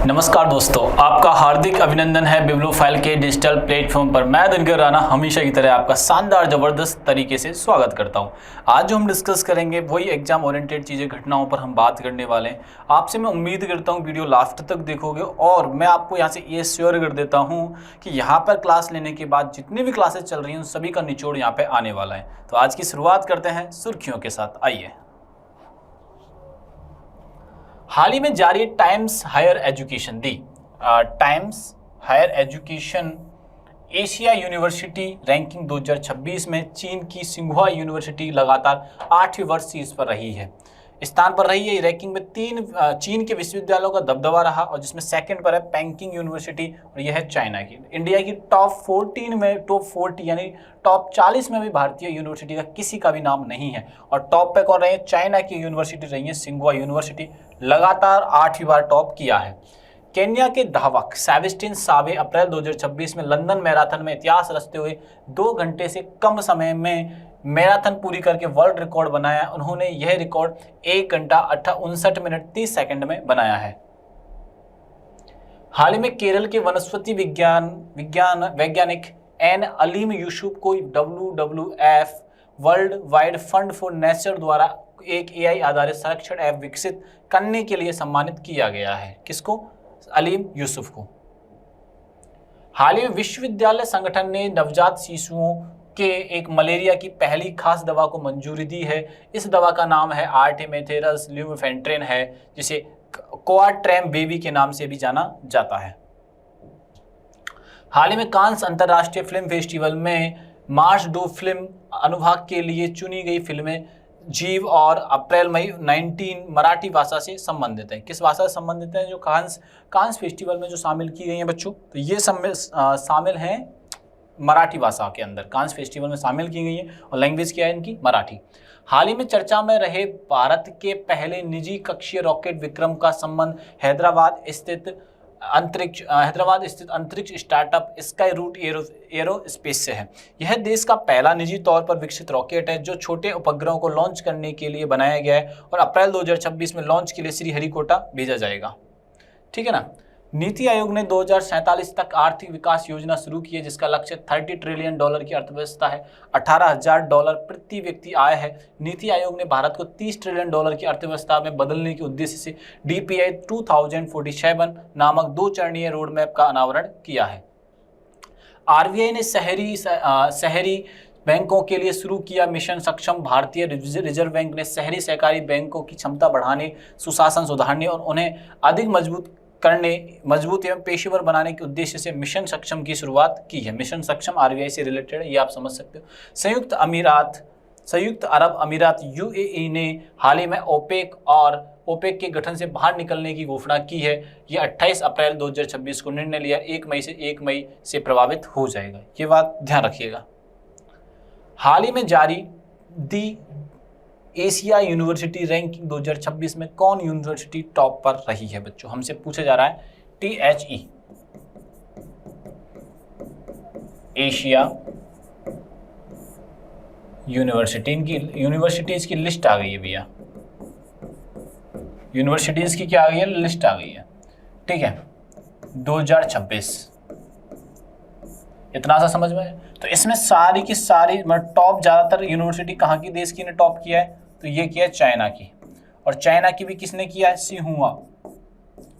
नमस्कार दोस्तों, आपका हार्दिक अभिनंदन है बिब्लोफाइल के डिजिटल प्लेटफॉर्म पर। मैं दिनकर राणा हमेशा की तरह आपका शानदार ज़बरदस्त तरीके से स्वागत करता हूं। आज जो हम डिस्कस करेंगे वही एग्जाम ओरिएंटेड चीज़ें, घटनाओं पर हम बात करने वाले हैं। आपसे मैं उम्मीद करता हूं वीडियो लास्ट तक देखोगे और मैं आपको यहां से ये श्योर कर देता हूँ कि यहाँ पर क्लास लेने के बाद जितनी भी क्लासेज चल रही हैं उन सभी का निचोड़ यहाँ पर आने वाला है। तो आज की शुरुआत करते हैं सुर्खियों के साथ। आइए, हाल ही में जारी Times higher education Times higher education Asia university ranking 2026 में चीन की सिंघुआ यूनिवर्सिटी लगातार 8वें वर्ष शीर्ष पर रही है, स्थान पर रही है। रैंकिंग में चीन के विश्वविद्यालयों का दबदबा रहा और जिसमें सेकंड पर है पेकिंग यूनिवर्सिटी और यह है चाइना की। इंडिया की टॉप 40 यानी टॉप 40 में भी भारतीय यूनिवर्सिटी का किसी का भी नाम नहीं है। और टॉप पे कौन रही है? चाइना की यूनिवर्सिटी रही है सिंघुआ यूनिवर्सिटी, लगातार 8वीं बार टॉप किया है। केन्या के धावक सेबेस्टियन सावे अप्रैल 2026 में लंदन मैराथन में इतिहास रचते हुए 2 घंटे से कम समय में मैराथन पूरी करके वर्ल्ड रिकॉर्ड बनाया। उन्होंने यह रिकॉर्ड 1 घंटा 59 मिनट 30 सेकंड में बनाया है। हाल ही में केरल के वनस्पति वैज्ञानिक एन अलीम यूसुफ को WWF world wide fund for nature द्वारा एक AI आधारित संरक्षण ऐप विकसित करने के लिए सम्मानित किया गया है। किसको? अलीम यूसुफ को। हाल ही में विश्वविद्यालय संगठन ने नवजात शिशुओं के एक मलेरिया की पहली खास दवा को मंजूरी दी है। इस दवा का नाम है आर्टेमिथेरस ल्यूमेफेंट्रिन है, जिसे कोआट्रेम बेबी के नाम से भी जाना जाता है। हाल ही में कांस अंतर्राष्ट्रीय फिल्म फेस्टिवल में मार्च 2 फिल्म अनुभाग के लिए चुनी गई फिल्में जीव और अप्रैल मई 19 मराठी भाषा से संबंधित है। किस भाषा से संबंधित है? जो कांस फेस्टिवल में जो शामिल की गई हैं बच्चों, तो ये शामिल हैं मराठी भाषा के अंदर। कांस फेस्टिवल में शामिल की गई है और लैंग्वेज क्या है इनकी? मराठी। हाल ही में चर्चा में रहे भारत के पहले निजी कक्षीय रॉकेट विक्रम का संबंध हैदराबाद स्थित अंतरिक्ष स्टार्टअप स्काई रूट एरोस्पेस से है। यह देश का पहला निजी तौर पर विकसित रॉकेट है जो छोटे उपग्रहों को लॉन्च करने के लिए बनाया गया है और अप्रैल 2026 में लॉन्च के लिए श्रीहरिकोटा भेजा जाएगा। ठीक है ना। नीति आयोग ने 2047 तक आर्थिक विकास योजना शुरू की है जिसका लक्ष्य $30 ट्रिलियन की अर्थव्यवस्था है। $18,000 प्रति व्यक्ति आय है। नीति आयोग ने भारत को $30 ट्रिलियन की अर्थव्यवस्था में बदलने के उद्देश्य से DPI 2047 नामक 2 चरणीय रोड मैप का अनावरण किया है। RBI ने शहरी बैंकों के लिए शुरू किया मिशन सक्षम। भारतीय रिजर्व बैंक ने शहरी सहकारी बैंकों की क्षमता बढ़ाने, सुशासन सुधारने और उन्हें अधिक मजबूत एवं पेशेवर बनाने के उद्देश्य से मिशन सक्षम की शुरुआत की है। मिशन सक्षम RBI से रिलेटेड है, ये आप समझ सकते हो। संयुक्त अरब अमीरात UAE ने हाल ही में ओपेक के गठन से बाहर निकलने की घोषणा की है। ये 28 अप्रैल 2026 को निर्णय लिया। 1 मई से प्रभावित हो जाएगा, ये बात ध्यान रखिएगा। हाल ही में जारी दी एशिया यूनिवर्सिटी रैंकिंग 2026 में कौन यूनिवर्सिटी टॉप पर रही है बच्चों? हमसे पूछा जा रहा है। THE एशिया यूनिवर्सिटी, इनकी यूनिवर्सिटीज की लिस्ट आ गई है भैया। यूनिवर्सिटीज की क्या आ गई है? लिस्ट आ गई है। ठीक है, 2026, इतना सा समझ में। तो इसमें सारी की सारी मतलब टॉप ज्यादातर यूनिवर्सिटी कहाँ की देश की ने टॉप किया है? तो ये किया है चाइना की। और चाइना की भी किसने किया है?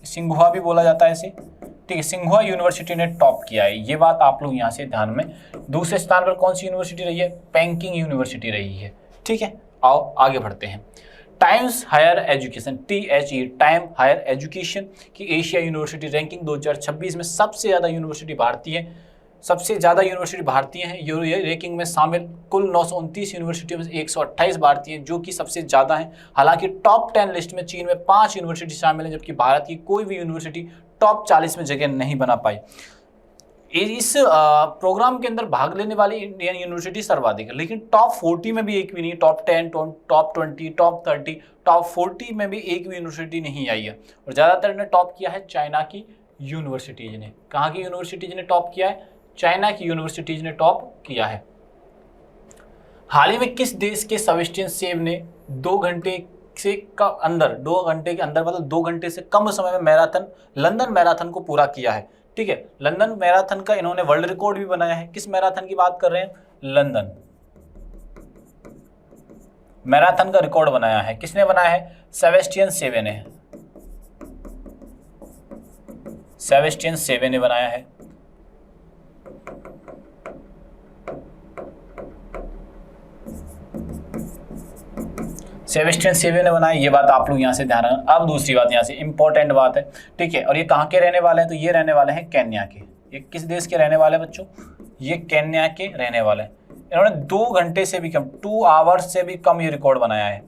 सिंघुआ भी बोला जाता है इसे। ठीक है, सिंघुआ यूनिवर्सिटी ने टॉप किया है, ये बात आप लोग यहाँ से ध्यान में। दूसरे स्थान पर कौन सी यूनिवर्सिटी रही है? पेकिंग यूनिवर्सिटी रही है। ठीक है, आओ आगे बढ़ते हैं। Times higher education THE time higher education की एशिया यूनिवर्सिटी रैंकिंग 2026 में सबसे ज़्यादा यूनिवर्सिटी भारतीय हैं। ये रैंकिंग में शामिल कुल 929 यूनिवर्सिटियों में 128 भारतीय हैं, जो कि सबसे ज़्यादा हैं। हालांकि टॉप 10 लिस्ट में चीन में 5 यूनिवर्सिटी शामिल हैं, जबकि भारत की कोई भी यूनिवर्सिटी टॉप 40 में जगह नहीं बना पाई। इस प्रोग्राम के अंदर भाग लेने वाली इंडियन यूनिवर्सिटी सर्वाधिक है, लेकिन टॉप 40 में भी एक भी नहीं। टॉप 10, टॉप 20, टॉप 30, टॉप 40 में भी एक भी यूनिवर्सिटी नहीं आई है। और ज़्यादातर ने टॉप किया है चाइना की यूनिवर्सिटीज ने। कहाँ की यूनिवर्सिटीज ने टॉप किया है? चाइना की यूनिवर्सिटीज ने टॉप किया है। हाल ही में किस देश के सेबेस्टियन सेव ने 2 घंटे से का अंदर 2 घंटे के अंदर मतलब 2 घंटे से कम समय में मैराथन लंदन मैराथन को पूरा किया है। ठीक है, लंदन मैराथन का इन्होंने वर्ल्ड रिकॉर्ड भी बनाया है। किस मैराथन की बात कर रहे हैं? लंदन मैराथन का रिकॉर्ड बनाया है। किसने बनाया है? सेबेस्टियन सेवे ने। सेबेस्टियन सेवे ने बनाया है। सेबेस्टियन सेवे ने बनाया, ये बात आप लोग यहाँ से ध्यान रखना। अब दूसरी बात यहाँ से इंपॉर्टेंट बात है, ठीक है, और ये कहाँ के रहने वाले हैं? तो ये रहने वाले हैं केन्या के। ये किस देश के रहने वाले हैं बच्चों? ये केन्या के रहने वाले हैं। इन्होंने 2 घंटे से भी कम, 2 आवर्स से भी कम ये रिकॉर्ड बनाया है,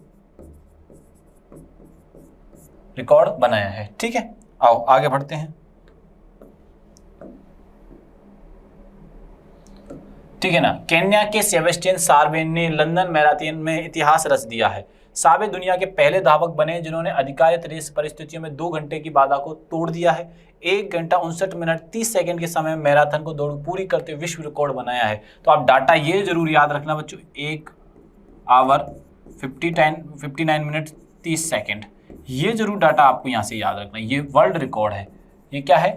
रिकॉर्ड बनाया है। ठीक है, आओ आगे बढ़ते हैं। ठीक है ना, केन्या के सेबेस्टियन सावे ने लंदन मैराथन में इतिहास रच दिया है। सावे दुनिया के पहले धावक बने जिन्होंने अधिकारित रेस परिस्थितियों में 2 घंटे की बाधा को तोड़ दिया है। 1 घंटा 59 मिनट 30 सेकंड के समय में मैराथन को दौड़ पूरी करते हुए विश्व रिकॉर्ड बनाया है। तो आप डाटा ये जरूर याद रखना बच्चों, 1 आवर 59 मिनट 30 सेकंड, ये जरूर डाटा आपको यहाँ से याद रखना। ये वर्ल्ड रिकॉर्ड है। ये क्या है?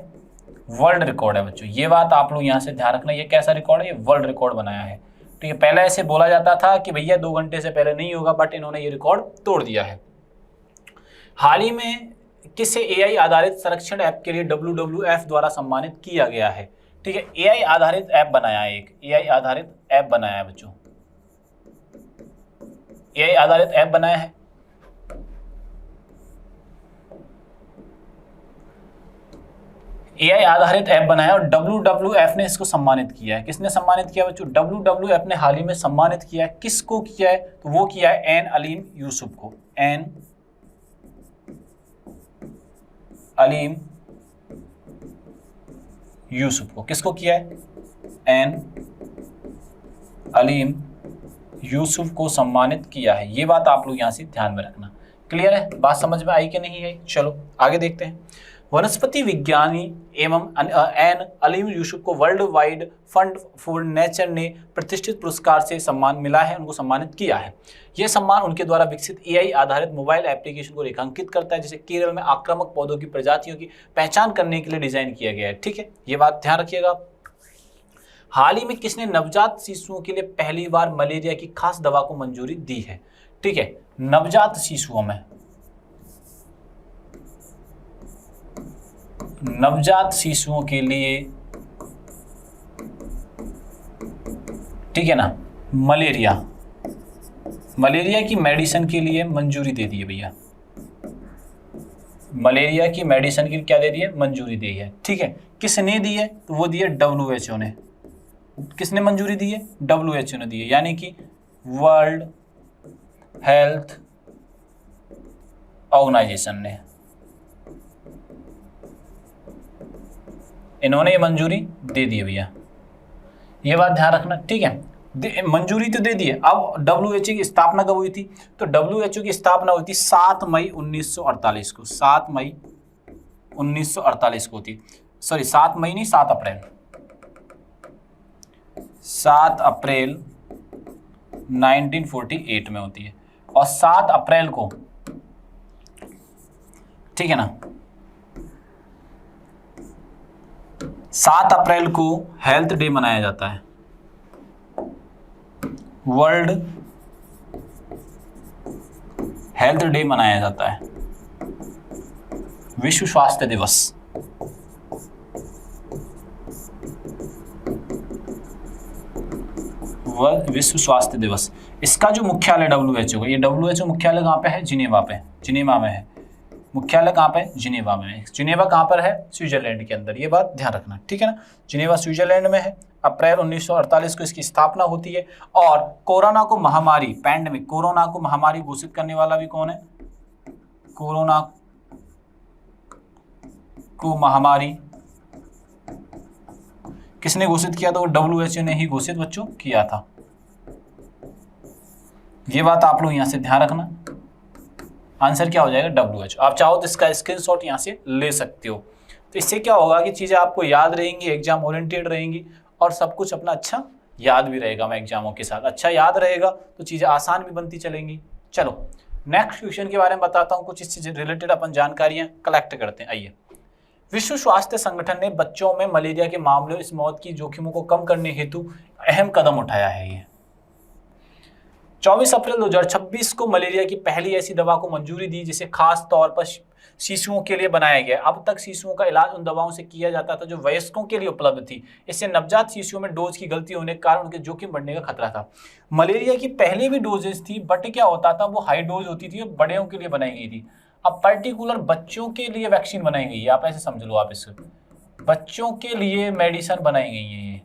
वर्ल्ड रिकॉर्ड है बच्चों। ये बात आप लोग यहाँ से ध्यान रखना। ये कैसा रिकॉर्ड है? ये वर्ल्ड रिकॉर्ड बनाया है। ठीक है, पहले ऐसे बोला जाता था कि भैया 2 घंटे से पहले नहीं होगा, बट इन्होंने ये रिकॉर्ड तोड़ दिया है। हाल ही में किसे एआई आधारित संरक्षण ऐप के लिए WWF द्वारा सम्मानित किया गया है? ठीक है, एआई आधारित ऐप बनाया है, एक एआई आधारित ऐप बनाया है बच्चों, एआई आधारित ऐप बनाया है। एआई आधारित ऐप बनाया और WWF ने इसको सम्मानित किया है। किसने सम्मानित किया बच्चों? WWF ने हाल ही में सम्मानित किया है। किसको किया है? तो वो किया है एन अलीम यूसुफ को। एन अलीम यूसुफ को किसको किया है? एन अलीम यूसुफ को सम्मानित किया है। ये बात आप लोग यहां से ध्यान में रखना। क्लियर है? बात समझ में आई कि नहीं है? चलो आगे देखते हैं। वनस्पति विज्ञानी एवं एन अलीम यूसुफ को world wide fund for nature ने प्रतिष्ठित पुरस्कार से सम्मान मिला है, उनको सम्मानित किया है। यह सम्मान उनके द्वारा विकसित एआई आधारित मोबाइल एप्लीकेशन को रेखांकित करता है, जिसे केरल में आक्रामक पौधों की प्रजातियों की पहचान करने के लिए डिजाइन किया गया है। ठीक है, ये बात ध्यान रखिएगा। हाल ही में किसने नवजात शिशुओं के लिए पहली बार मलेरिया की खास दवा को मंजूरी दी है? ठीक है, नवजात शिशुओं में, नवजात शिशुओं के लिए, ठीक है ना, मलेरिया की मेडिसिन के लिए मंजूरी दे दी है भैया। मलेरिया की मेडिसिन की क्या दे दी है? मंजूरी दी है। ठीक है, किसने दी है? तो वो दी है WHO ने। किसने मंजूरी दी है? WHO ने दी है, यानी कि वर्ल्ड हेल्थ ऑर्गेनाइजेशन ने, इन्होंने ये मंजूरी दे दी है भैया। ये बात ध्यान रखना। ठीक है, मंजूरी तो दे दी है। अब WHO की स्थापना कब हुई थी? तो WHO की स्थापना हुई थी 7 मई 1948 को। 7 मई 1948 को थी। सॉरी, 7 मई नहीं, 7 अप्रैल। 7 अप्रैल 1948 में होती है। और 7 अप्रैल को, ठीक है ना, 7 अप्रैल को हेल्थ डे मनाया जाता है, वर्ल्ड हेल्थ डे मनाया जाता है, विश्व स्वास्थ्य दिवस। विश्व स्वास्थ्य दिवस। इसका जो मुख्यालय WHO का, ये WHO मुख्यालय कहाँ पे है? जिनेवा पे, जिनेवा में है। मुख्यालय कहाँ पे? जिनेवा में। जिनेवा कहाँ पर है? स्विट्जरलैंड के अंदर। ये बात ध्यान रखना, ठीक है ना। जिनेवा स्विट्जरलैंड में है। अप्रैल 1948 को इसकी स्थापना होती है। और कोरोना को महामारी, पैंडेमिक, कोरोना को महामारी घोषित करने वाला भी कौन है? कोरोना को महामारी किसने घोषित किया था? वो WHO ने ही घोषित बच्चों किया था। ये बात आप लोग यहां से ध्यान रखना। आंसर क्या हो जाएगा? WHO। आप चाहो तो इसका स्क्रीनशॉट यहां से ले सकते हो। तो इससे क्या होगा कि चीजें आपको याद रहेंगी, एग्जाम ओरिएंटेड रहेंगी और सब कुछ अपना अच्छा याद भी रहेगा। मैं एग्जामों के साथ अच्छा याद रहेगा तो चीजें आसान भी बनती चलेंगी। चलो नेक्स्ट क्वेश्चन के बारे में बताता हूं, कुछ इससे रिलेटेड अपन जानकारियां कलेक्ट करते हैं। आइए, विश्व स्वास्थ्य संगठन ने बच्चों में मलेरिया के मामलों इस मौत की जोखिमों को कम करने हेतु अहम कदम उठाया है। ये 24 अप्रैल 2026 को मलेरिया की पहली ऐसी दवा को मंजूरी दी जिसे खास तौर पर शिशुओं के लिए बनाया गया। अब तक शिशुओं का इलाज उन दवाओं से किया जाता था जो वयस्कों के लिए उपलब्ध थी। इससे नवजात शिशुओं में डोज की गलती होने के कारण उनके जोखिम बढ़ने का खतरा था। मलेरिया की पहले भी डोजेस थी, बट क्या होता था, वो हाई डोज होती थी, बड़ों के लिए बनाई गई थी। अब पर्टिकुलर बच्चों के लिए वैक्सीन बनाई गई है, आप ऐसे समझ लो, आप इसको बच्चों के लिए मेडिसिन बनाई गई है, ये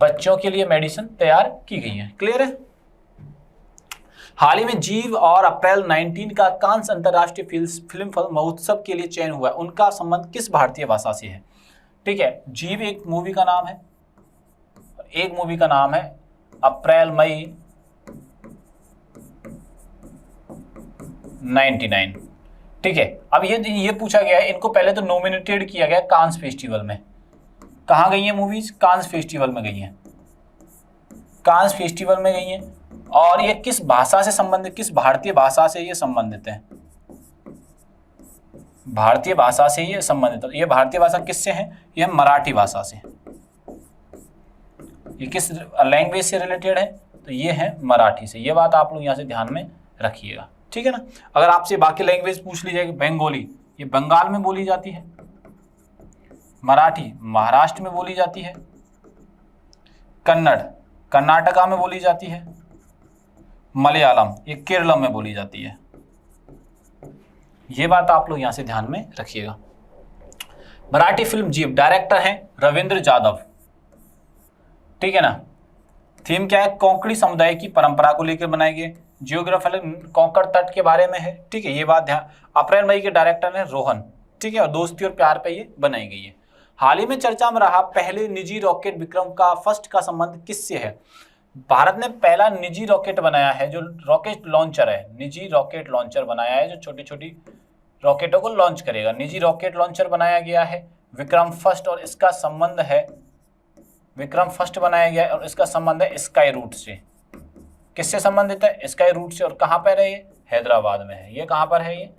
बच्चों के लिए मेडिसिन तैयार की गई है। क्लियर है? हाल ही में जीव और अप्रैल 19 का कांस अंतरराष्ट्रीय फिल्म महोत्सव के लिए चयन हुआ है। उनका संबंध किस भारतीय भाषा से है? ठीक है, जीव एक मूवी का नाम है, एक मूवी का नाम है अप्रैल मई 99। ठीक है, अब ये पूछा गया है, इनको पहले तो नॉमिनेटेड किया गया कांस फेस्टिवल में। कहाँ गई है मूवीज? कांस फेस्टिवल में गई है, कांस फेस्टिवल में गई है। और ये किस भाषा से संबंधित, किस भारतीय भाषा से ये संबंधित है? भारतीय भाषा से ये संबंधित है। ये भारतीय भाषा किससे है? ये मराठी भाषा से। ये किस लैंग्वेज से रिलेटेड है? तो ये है मराठी से। ये बात आप लोग यहाँ से ध्यान में रखिएगा, ठीक है ना। अगर आपसे बाकी लैंग्वेज पूछ ली जाएगी, बंगाली ये बंगाल में बोली जाती है, मराठी महाराष्ट्र में बोली जाती है, कन्नड़ कर्नाटका में बोली जाती है, मलयालम ये केरल में बोली जाती है। ये बात आप लोग यहां से ध्यान में रखिएगा। मराठी फिल्म जीव, डायरेक्टर हैं रविंद्र जाधव, ठीक है ना। थीम क्या है? कोंकणी समुदाय की परंपरा को लेकर बनाई गई। जियोग्राफिकल कोंकण तट के बारे में है, ठीक है, ये बात ध्यान। अप्रैल मई के डायरेक्टर हैं रोहन, ठीक है, और दोस्ती और प्यार पे ये बनाई गई है। हाल ही में चर्चा में रहा पहले निजी रॉकेट विक्रम का फर्स्ट का संबंध किससे है? भारत ने पहला निजी रॉकेट बनाया है, जो रॉकेट लॉन्चर है, निजी रॉकेट लॉन्चर बनाया है जो छोटी छोटी रॉकेटों को लॉन्च करेगा। निजी रॉकेट लॉन्चर बनाया गया है विक्रम फर्स्ट, और इसका संबंध है, विक्रम फर्स्ट बनाया गया और इसका संबंध है स्काई रूट से। किससे संबंधित है? स्काई रूट से। और कहाँ पर है ये? हैदराबाद में है। ये कहाँ पर है? ये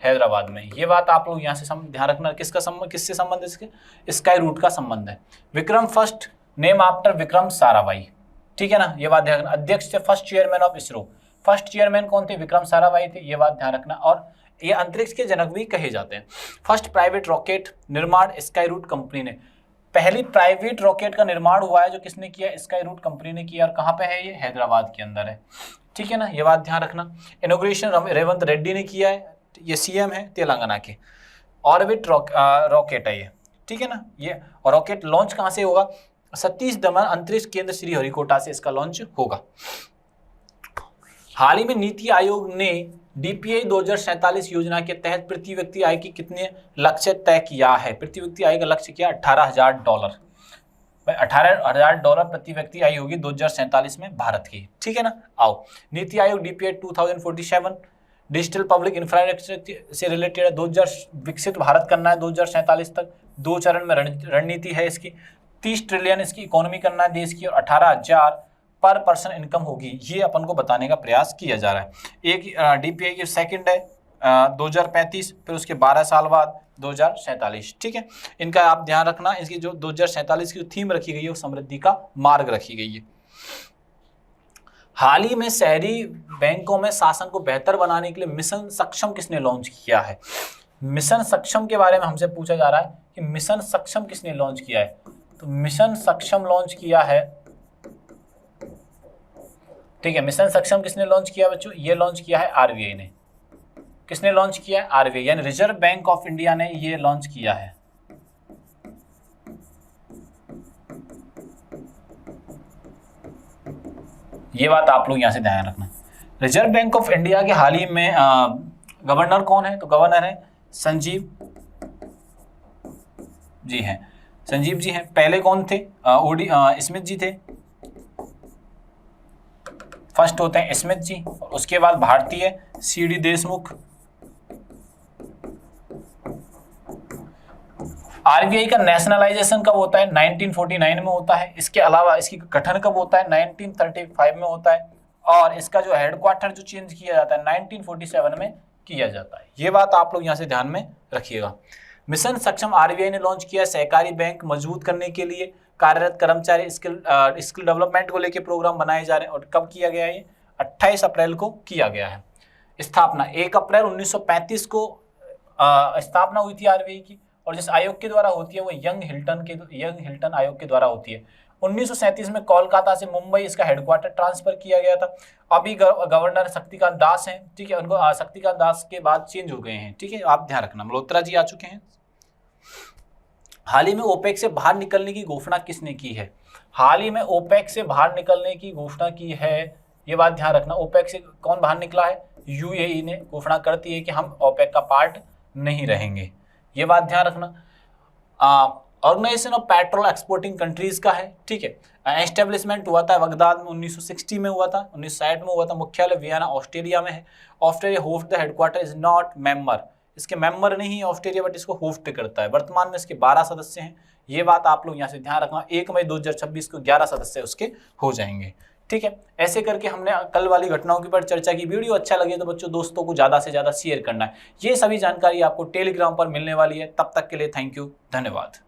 हैदराबाद में। ये बात आप लोग यहाँ से ध्यान रखना, किसका संबंध, किससे संबंध? इसके स्काई रूट का संबंध है। Vikram first name after Vikram Sarabhai, ठीक है ना, ये बात ध्यान रखना। अध्यक्ष थे first chairman of ISRO. First chairman कौन थे? विक्रम साराभाई थे, ये बात ध्यान रखना। और ये अंतरिक्ष के जनक भी कहे जाते हैं। फर्स्ट प्राइवेट रॉकेट निर्माण स्काई रूट कंपनी ने, पहली प्राइवेट रॉकेट का निर्माण हुआ है जो किसने किया? स्काई रूट कंपनी ने किया। और कहाँ पे है? ये हैदराबाद के अंदर है, ठीक है ना, ये बात ध्यान रखना। इनॉग्रेशन रेवंत रेड्डी ने किया है, ये सीएम है तेलंगाना के। ऑर्बिट रॉकेट है ये, ठीक है ना। ये रॉकेट लॉन्च कहाँ से होगा? सतीश धवन अंतरिक्ष केंद्र श्रीहरिकोटा से इसका लॉन्च होगा। हाल ही में नीति आयोग ने डीपीआई 2047 योजना के तहत प्रति व्यक्ति आय की कितने लक्ष्य तय किया है? प्रति व्यक्ति आय का लक्ष्य क्या? $18,000। $18,000 प्रति व्यक्ति आय होगी 2047 में भारत की, ठीक है ना। आओ, NITI Aayog DPI 2047 digital public infrastructure से रिलेटेड है। 2000 विकसित भारत करना है 2047 तक। 2 चरण में रणनीति है इसकी। 30 ट्रिलियन इसकी इकोनॉमी करना है देश की, और 18,000 पर पर्सन इनकम होगी, ये अपन को बताने का प्रयास किया जा रहा है। एक डीपीआई की सेकंड है 2035, फिर उसके 12 साल बाद 2047, ठीक है। इनका आप ध्यान रखना। इसकी जो 2047 की थीम रखी गई है वो समृद्धि का मार्ग रखी गई है। हाल ही में शहरी बैंकों में शासन को बेहतर बनाने के लिए मिशन सक्षम किसने लॉन्च किया है? मिशन सक्षम के बारे में हमसे पूछा जा रहा है कि मिशन सक्षम किसने लॉन्च किया है। तो मिशन सक्षम लॉन्च किया है, ठीक है, मिशन सक्षम किसने लॉन्च किया बच्चों? ये लॉन्च किया है आरबीआई ने। किसने लॉन्च किया है? आरबीआई, यानी रिजर्व बैंक ऑफ इंडिया ने ये लॉन्च किया है। ये बात आप लोग यहां से ध्यान रखना। रिजर्व बैंक ऑफ इंडिया के हाल ही में गवर्नर कौन है? तो गवर्नर है संजीव जी हैं, संजीव जी हैं। पहले कौन थे? ओडी स्मिथ जी थे। फर्स्ट होते हैं स्मिथ जी, और उसके बाद भारतीय सीडी देशमुख, आरबीआई का नेशनलाइजेशन कब होता है? 1949 में होता है। इसके अलावा इसकी गठन कब होता है? 1935 में होता है। और इसका जो हेडक्वार्टर जो चेंज किया जाता है 1947 में किया जाता है। ये बात आप लोग यहाँ से ध्यान में रखिएगा। मिशन सक्षम आरबीआई ने लॉन्च किया सहकारी बैंक मजबूत करने के लिए कार्यरत कर्मचारी स्किल डेवलपमेंट को लेकर प्रोग्राम बनाए जा रहे हैं। और कब किया गया? ये 28 अप्रैल को किया गया है। स्थापना 1 अप्रैल 1935 को स्थापना हुई थी आरबीआई की। और जिस आयोग के द्वारा होती है वो यंग हिल्टन आयोग के द्वारा होती है। 1937 में कोलकाता से मुंबई इसका हेडक्वार्टर ट्रांसफर किया गया था। अभी गवर्नर शक्तिकांत दास हैं, ठीक है। उनको शक्तिकांत दास के बाद चेंज हो गए हैं, ठीक है। आप ध्यान रखना। मल्होत्रा जी आ चुके हैं। हाल ही में ओपेक से बाहर निकलने की घोषणा किसने की है? हाल ही में ओपेक से बाहर निकलने की घोषणा की है, ये बात ध्यान रखना। ओपेक से कौन बाहर निकला है? यूएई ने घोषणा करती है कि हम ओपेक का पार्ट नहीं रहेंगे, ये बात ध्यान रखना। Organization of petrol exporting countries का है, ठीक है। एस्टेब्लिशमेंट हुआ था बगदाद में 1960 में हुआ था, 1960 में हुआ था। मुख्यालय वियना ऑस्ट्रेलिया में है। Australia host the headquarter is not member, इसके मेंबर नहीं है ऑस्ट्रेलिया, बट इसको होस्ट करता है। वर्तमान में इसके 12 सदस्य हैं, ये बात आप लोग यहाँ से ध्यान रखना। 1 मई 2026 को 11 सदस्य उसके हो जाएंगे, ठीक है। ऐसे करके हमने कल वाली घटनाओं के ऊपर चर्चा की। वीडियो अच्छा लगे तो बच्चों दोस्तों को ज़्यादा से ज़्यादा शेयर करना है। ये सभी जानकारी आपको टेलीग्राम पर मिलने वाली है। तब तक के लिए थैंक यू, धन्यवाद।